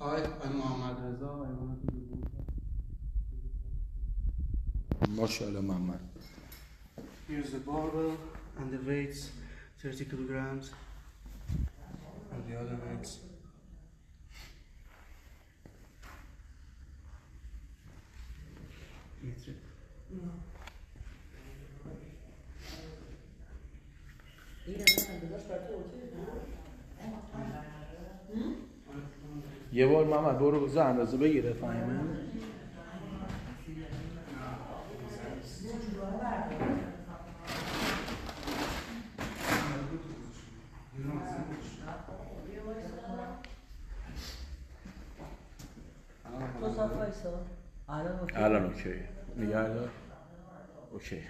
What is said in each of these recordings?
Hi, I'm Mohammad Reza. I want to do. MashaAllah, Muhammad. Here's the barbell and the weights, 30 kilograms, and the other weights. یه بار محمد برو بزن اندازه بگیره فهمه. الان اوکی نگه دار. اوکی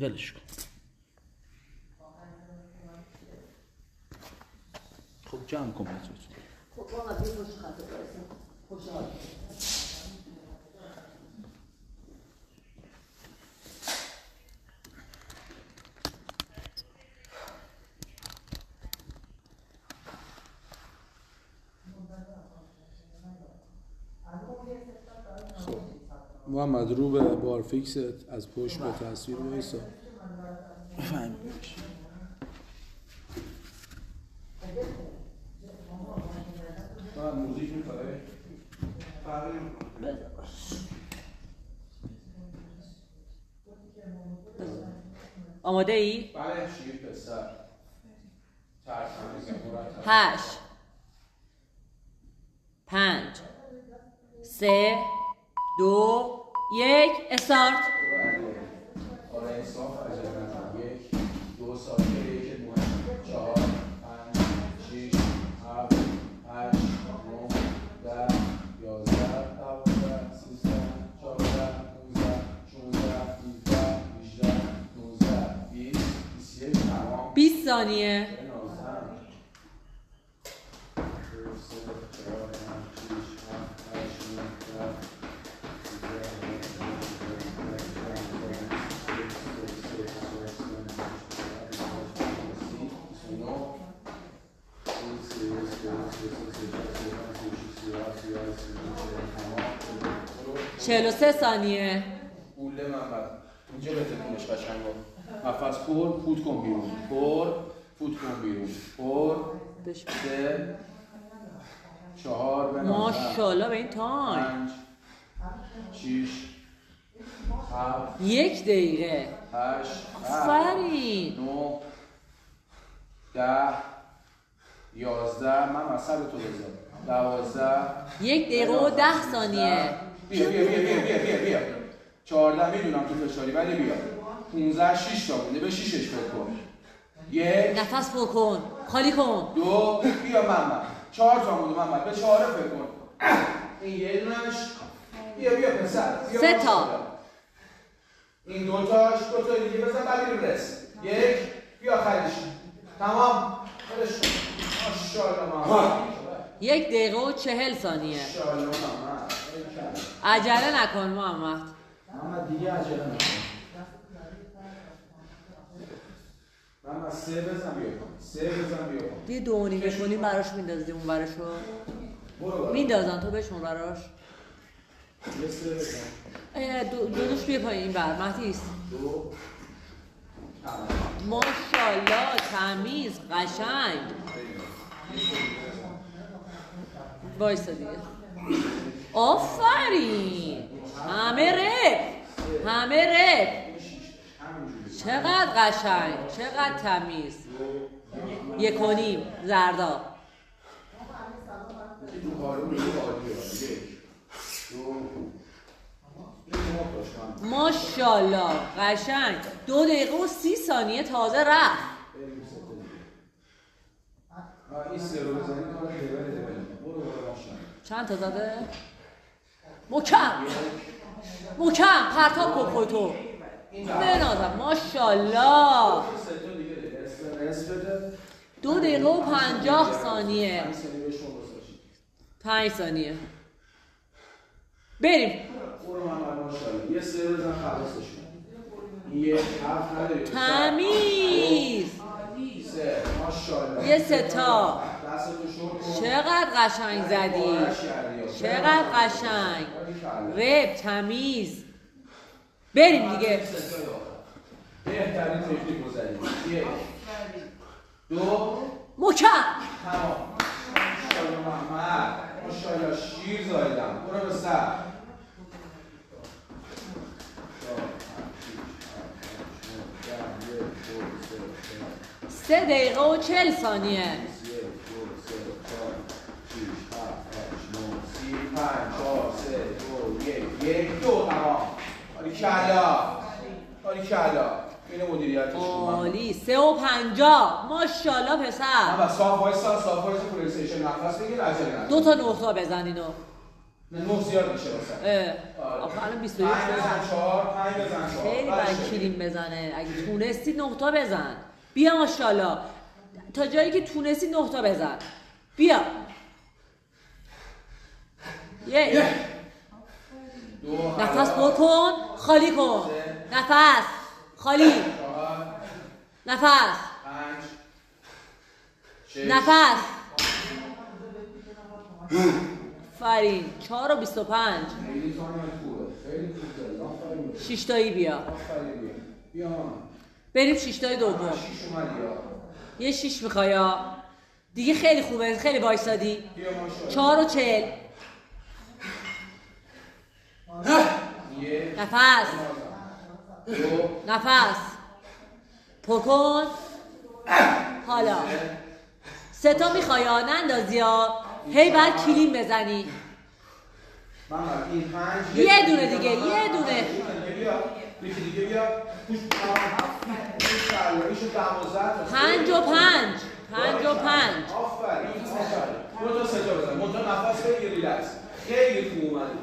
ولش کن. خب جمع کن بزرگ. خب واقعا بی خوش خطا برسیم خوشحال محمد رو به بار فیکست از پشت به تصویر وایسا. فهمیدش. محمد موزیک میخوای؟ آماده ای؟ بله شیر پسر. 8 5 3 2 1 استارت. آره انصاف عجب نکن. 1 2 ساعت 1 4 5 6 7 8 9 10 11 12 13 14 15 16 17 18 19 20 21 تمام. 20 ثانیه. چهل و 43 ثانیه. قوله محمد اینجا بتکونش قشنگ با نفس پر فوت کن بیرون پر فوت کن بیرون پر 3 4 به ماشاءالله به این تایم 5 6 7 1 دقیقه 8 آفرین 9 10 11 من مثلا تو بذار 12 1 دقیقه و 10 ثانیه. بیا 14 میدونم تو فشاری ولی بیا 15 6 تا بوده به 6ش فکر کن 1 نفس پر کن خالی کن 2 بیا محمد 4 تا بوده محمد به 4 فکر کن این یه دونش بیا پسر 3 تا این دو تا دیگه بزن بعد بریم رس 1 بیا آخرش تمام ولش کن ماشاءالله محمد 1 دقیقه و 40 ثانیه. ماشاءالله محمد عجله نکن محمد. محمد دیگه عجله نکن. محمد 3 بزن بیا کن. یه 2 نیم کنی براش میندازی اون براشو میندازن تو بهشون براش یه 3 بزن دونش بیا پایین این بر مهدیست 2 ماشاءالله تمیز قشنگ وایسا دیگه آفرین همه رپ چقدر قشنگ چقدر تمیز 1 و نیم زردا ماشاءالله قشنگ 2 دقیقه و 30 ثانیه تازه رفت. این 3 رو بزنی کار برو چند تا زده؟ محکم پرتاب کن خودتو بنازم ماشاءالله 2 دقیقه و 50 ثانیه 5 ثانیه بریم یه 3 بزن خلاصش کن. 1 7 نداری تمیز سه تا. دستتو شل کن. چقدر قشنگ زدی. چقدر قشنگ. رب تمیز. بریم دیگه. بهترین تکنیک رو زدیم. 1 2 محکم. تمام. ماشاءالله محمد. ماشاءالله شیر زایدم. برو به سر. 3 دقیقه و 40 ثانیه. 1 2 3 4 6 7 8 9 10 5 4 3 2 1 2 تمام. باریکلا. این مدیریتش عالی. 3 و 50. ماشاءالله پسر. من صاف وایس پلی استیشن نفس بگیر عجله نکن. 2 تا نقطه بزن اینو. نه 9 زیاد میشه واسه. آخه الان 21 بزن 4 5 بزن 4. خیلی باید کلیم بزنه. اگه تونستی 9 تا بزن. بیا ماشاءالله. تا جایی که تونستی 9 تا بزن. بیا. 1 نفس پر کن. خالی کن. نفس خالی. 4 نفس 5 6 نفس. فرین 4 و 25. خیلی خوبه. خیلی خوبه. آفرین. 6 تایی بیا. آفرین. بیا. بریم 6 تای دوم. 6 اومدی یا. یه 6 میخوای یا دیگه. خیلی خوبه. خیلی وایسادی. بیا ماشاءالله. 4 و 40. نفس. 2 نفس پر کن. حالا 3 تا میخوای یا نندازی یا هی بعد کلیم بزنی. من این 5 یه دونه دیگه. یه دونه. بیا. یکی دیگه بیا. پوش ان شاء 12 5 و 5. 5 و 5. آفرین. دو تا سه تا بزن. منتها نفس بگیر ریلکس. خیلی خوب اومدی.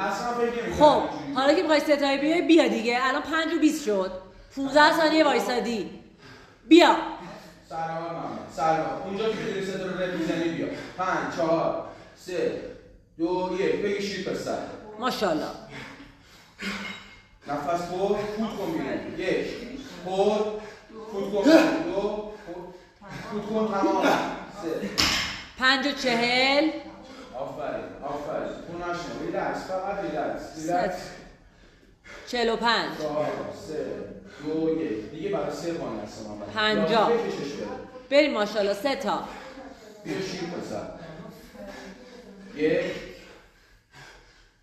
اصلا فکر نمی‌کنم. خب حالا که میخوای 3 تایی بیای بیا دیگه. الان 5 و 20 شد. 15 ثانیه وایسادی. بیا. سلام. اونجا که می‌دونی 3 تا رو رد می‌زنی بیا. 5 4 3 2 1 بگی شیر پسر. ماشاءالله. نفس پر فوت کن بیرون. 1 پر فوت کن. 2 فوت کن تمام. 3 5 و 40. آفرین. تو نشون. ریلکس. فقط ریلکس. 45. 4 3 2 1 دیگه برای 3 پوینت هست من. 50. بریم ماشاءالله 3 تا. بیا شیر پسر. 1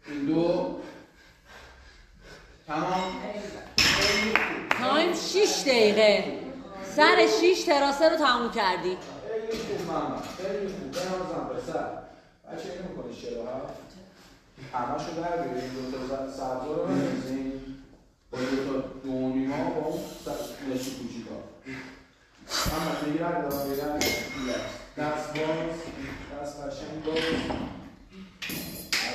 این 2 تمام. تایم 6 دقیقه. سر 6 تراسه رو تموم کردی. خیلی خوب ماما. خیلی خوب. بنازم پسر. بچه اینو می‌کنی 47. همه‌شو در بیاریم. دو تا سبزا رو بزنیم. با 2 تا دونیما با اون نشی کوچیکا. اما دیگه رد دارم بیرم. دست باز. دست قشنگ باز.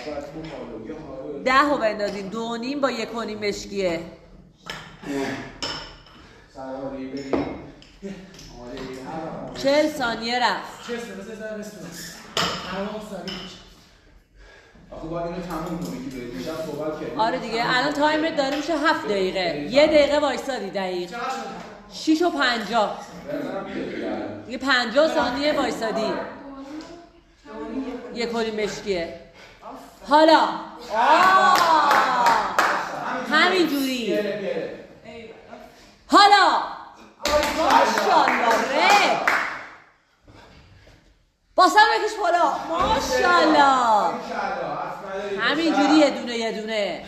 البته مخالو. 10 رو بندازین. 2.5 با 1.5 مشکیه. سواری بریم. 40 ثانیه رفت. آخه باید اینو تموم کنی که برید میشم صحبت کردیم. آره دیگه. الان تایمت داره میشه 7 دقیقه. 1 دقیقه وایسادی دقیق. 6 و 50. دیگه 50 ثانیه وایسادی. 1.5 مشکیه. حالا همینجوری. حالا ماشاءالله رب. باسم بکش بالا. ماشاءالله. همینجوری یه دونه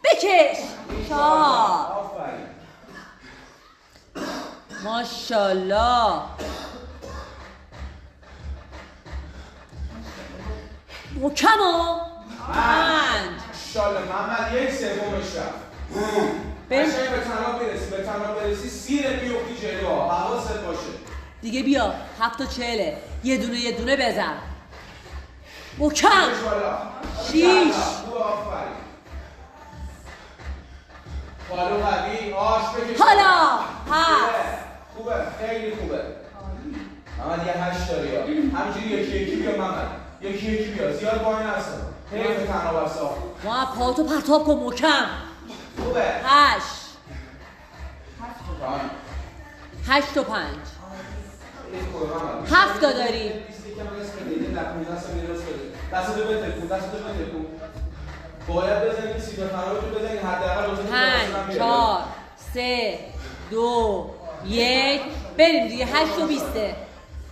بکش. 4. ماشاءالله. مکمو 5. انشالله محمد 1/3 رفت. قشنگ به تنها برسی سیر بیفتی جلو. حواست باشه. دیگه بیا. 7 تا 40. یه دونه بزن. مکم. 6. بالو قوی. آش بکش. حالا 7. خوبه. خیلی خوبه. محمد یه 8 داری یا همینجوری یکی بیا محمد. یکی بیا. زیاد وای نسا. حیف تنها بسا. ما پاتو پرتاب کن مکم. خوبه. 8. 8 و 5. 7 تا داری. دستتو بتکون باید بزنی که سیگار فرارتو بزنی حداقل 5 4 3 2 1 بریم دیگه. 8 و 20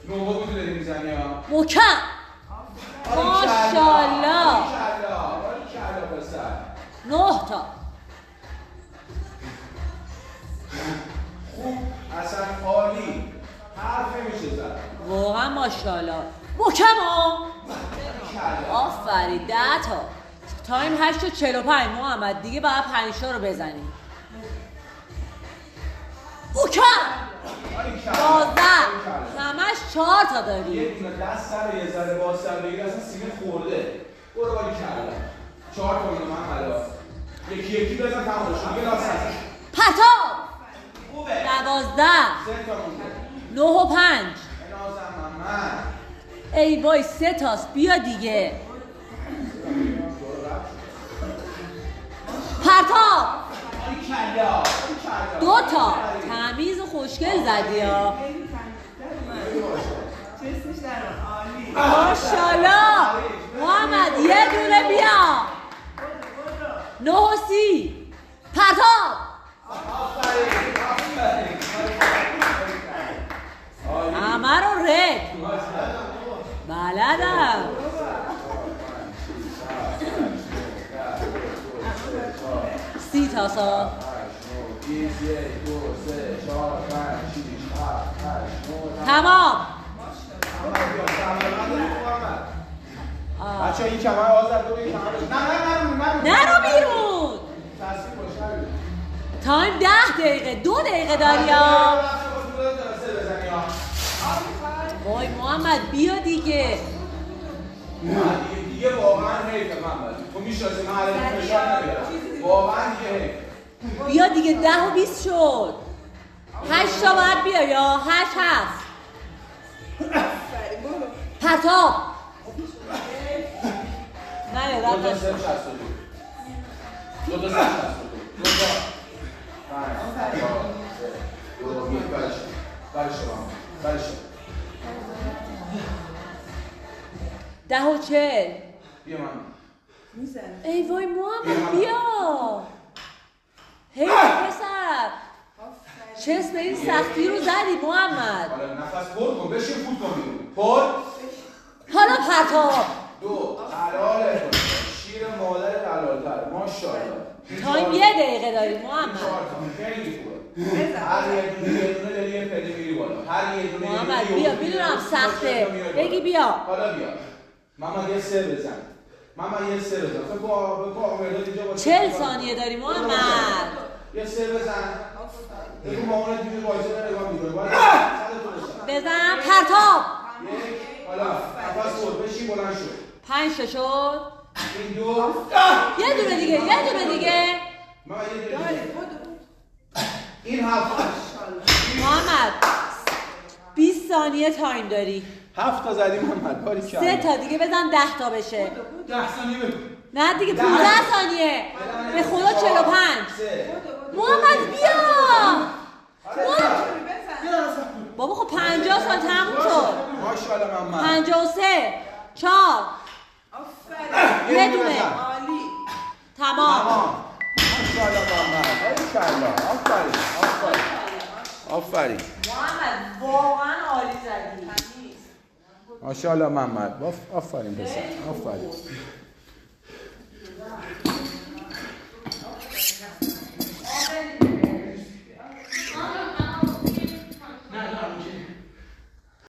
نوبا میتونی داری میزنی ها محکم. ماشاءالله. 9 تا. خوب اصلا عالی حرف نمیشه زد. واقعا ماشاءالله. محکم ها. آفرین. 10 تا. تایم 8 و 45 محمد دیگه باید 5 تا رو بزنیم. محکم. 12 همش 4 تا داری. یه دونه دست سر یه ذره باز سر بگیر اصلا سینه خورده. برو باری کردم 4 تا اینو من ملا یکی بزن تمام شد دیگه لاس نزن. پتاب. خوبه. 12 3 تا مونده. 9 و 5 نازم محمد. ای وای 3 تاست. بیا دیگه. پرتاب. 2 تا. تمیز و خوشگل زدی ها. ماشاءالله. محمد یه دونه بیا. 9 و 30 پرتاب. همه رو رد بلدم. 30 تا سا. 1 2 3 4 5 6 7 8 9 تمام. بچه این کمر آزد دو این کمر نرو بیرون. تایم 10 دقیقه. 2 دقیقه داری ها. وای محمد بیا دیگه. دیگه واقعا حیفه محمد. تو میشناسی من علیه فشار نمیارم. واقعا دیگه حیف. بیا دیگه. 10 و 20 شد. 8 تا باید بیا یا 8 هست. پرتاب. نه یادم دو تا نشد. 0 62 دو تا 0 62 دو تا 5 4 3 2 1 برش 10 و 40 بیا من ای وای محمد بیا. هی پسر چه اسم این سختی رو زدی محمد. حالا نفس پر کن بشین فوت کن بیرون پر. حالا پرتاب. 2 حلاله شیر مادر حلال‌تر ماشاءالله. تایم 1 دقیقه داری محمد. 4 تا خیلی خوبه. هر یه دونه داری یه پله میری بالا. هر یه دونه محمد بیا. میدونم سخته. بگی بیا. حالا بیا. محمد یه 3 بزن. محمد یه 3 بزن. فکر کن آمداد اینجا با 40 ثانیه داری محمد. یه 3 بزن. بگو مامانت دیگه وایسه نگاه می‌کنه. بزن. پرتاب. حالا نفس پر بشین بلند شو. 5 تا شد. این 2 یه دونه دیگه. یه دونه دیگه. محمد یه دونه این 7 محمد 20 ثانیه تایم داری. 7 تا زدی محمد باری 3 تا دیگه بزن 10 تا بشه. 10 ثانیه بگو. نه دیگه 15 ثانیه. به خدا 45. محمد بیا. بابا خب 50 سال تموم شد. ماشاءالله محمد. 53 4 یه دونه. تمام. ماشاءالله محمد. آفرین. آفرین. محمد واقعا عالی زدی. ماشاءالله محمد. آفرین پسر. آفرین.